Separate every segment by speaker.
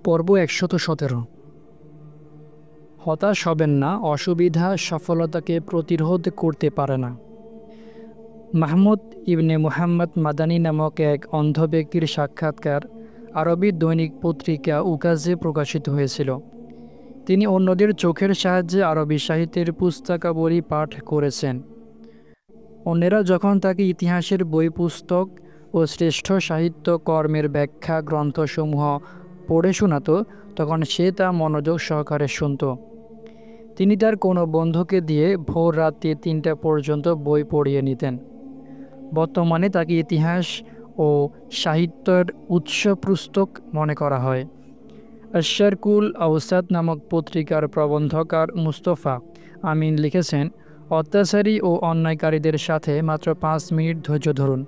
Speaker 1: পর্ব ১১৭। হতাশ হবেন না, অসুবিধা সফলতাকে প্রতিরোধ করতে পারে না। মাহমুদ ইবনে মুহাম্মদ মাদানী নামক এক অন্ধ ব্যক্তির সাক্ষাৎকার আরবি দৈনিক পত্রিকা উকাজে প্রকাশিত হয়েছিল। তিনি অন্যদের চোখের সাহায্যে আরবি সাহিত্যের পুস্তকাবলী পাঠ করেছেন। অন্যেরা যখন তাকে ইতিহাসের বই, পুস্তক ও শ্রেষ্ঠ সাহিত্য কর্মের ব্যাখ্যা গ্রন্থসমূহ পড়ে শোনাত, তখন সে তা মনোযোগ সহকারে শুনত। তিনি তার কোনো বন্ধুকে দিয়ে ভোর রাতে ৩টা পর্যন্ত বই পড়িয়ে নিতেন। বর্তমানে তাকে ইতিহাস ও সাহিত্যের উৎস পুস্তক মনে করা হয়। আশ-শারকুল আওসাত নামক পত্রিকার প্রবন্ধকার মুস্তফা আমিন লিখেছেন, অত্যাচারী ও অন্যায়কারীদের সাথে মাত্র ৫ মিনিট ধৈর্য ধরুন।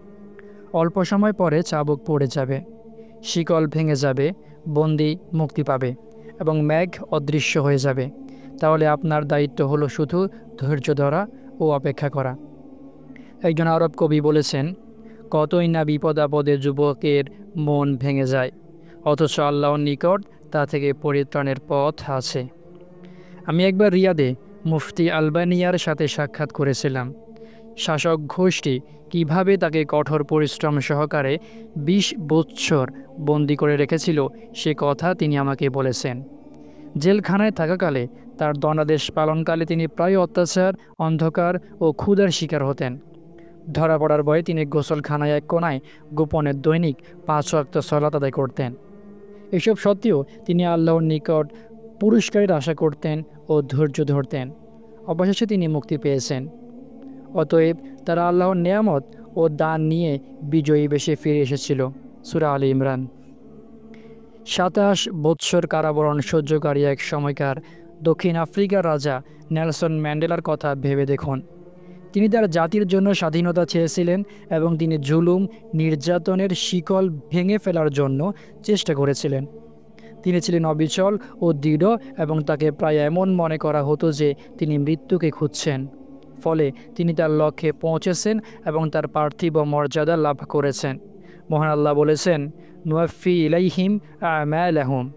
Speaker 1: অল্প সময় পরে চাবুক পড়ে যাবে, শিকল ভেঙে যাবে, বন্দি মুক্তি পাবে এবং মেঘ অদৃশ্য হয়ে যাবে। তাহলে আপনার দায়িত্ব হলো শুধু ধৈর্য ধরা ও অপেক্ষা করা। একজন আরব কবি বলেছেন, কতই না বিপদ আপদে যুবকের মন ভেঙে যায়, অথচ আল্লাহর নিকট তা থেকে পরিত্রাণের পথ আছে। আমি একবার রিয়াদে মুফতি আলবানিয়ার সাথে সাক্ষাৎ করেছিলাম। শাসক গোষ্ঠী কীভাবে তাকে কঠোর পরিশ্রম সহকারে ২০ বৎসর বন্দি করে রেখেছিল সে কথা তিনি আমাকে বলেছেন। জেলখানায় থাকাকালে তার দণ্ডাদেশ পালনকালে তিনি প্রায় অত্যাচার, অন্ধকার ও ক্ষুধার শিকার হতেন। ধরা পড়ার ভয়ে তিনি গোসলখানায় এক কোণায় গোপনে দৈনিক ৫ ওয়াক্ত সালাত আদায় করতেন। এসব সত্ত্বেও তিনি আল্লাহর নিকট পুরস্কারের আশা করতেন ও ধৈর্য ধরতেন। অবশেষে তিনি মুক্তি পেয়েছেন। অতএব তারা আল্লাহর নেয়ামত ও দান নিয়ে বিজয়ী বেশে ফিরে এসেছিল। সূরা আলী ইমরান। ২৭ বৎসর কারাবরণ সহ্যকারী এক সময়কার দক্ষিণ আফ্রিকার রাজা নেলসন ম্যান্ডেলার কথা ভেবে দেখুন। তিনি তার জাতির জন্য স্বাধীনতা চেয়েছিলেন এবং তিনি জুলুম, নির্যাতনের শিকল ভেঙে ফেলার জন্য চেষ্টা করেছিলেন। তিনি ছিলেন অবিচল ও দৃঢ় এবং তাকে প্রায় এমন মনে করা হতো যে তিনি মৃত্যুকে খুঁজছেন। ফলে তিনি তার লক্ষ্যে পৌঁছেছেন এবং তার পার্থিব মর্যাদা লাভ করেছেন। মহান আল্লাহ বলেছেন, নুয়াফি ইলাইহিম আমালাহুম,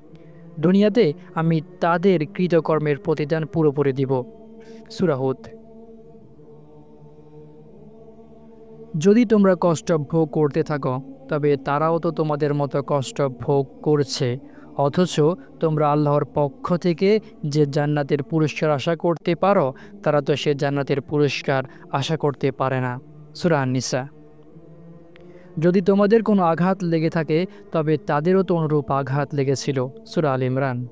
Speaker 1: দুনিয়াতে আমি তাদের কৃতকর্মের প্রতিদান পুরোপুরি দিব। সূরা হুদ। যদি তোমরা কষ্ট ভোগ করতে থাকো, তবে তারাও তো তোমাদের মতো কষ্ট ভোগ করছে, অথচ তোমরা আল্লাহর পক্ষ থেকে যে জান্নাতের পুরস্কার আশা করতে পারো, তারা তো সে জান্নাতের পুরস্কার আশা করতে পারে না। সূরা আন-নিসা। যদি তোমাদের কোনো আঘাত লেগে থাকে, তবে তাদেরও তো অনুরূপ আঘাত লেগেছিল। সূরা আল ইমরান।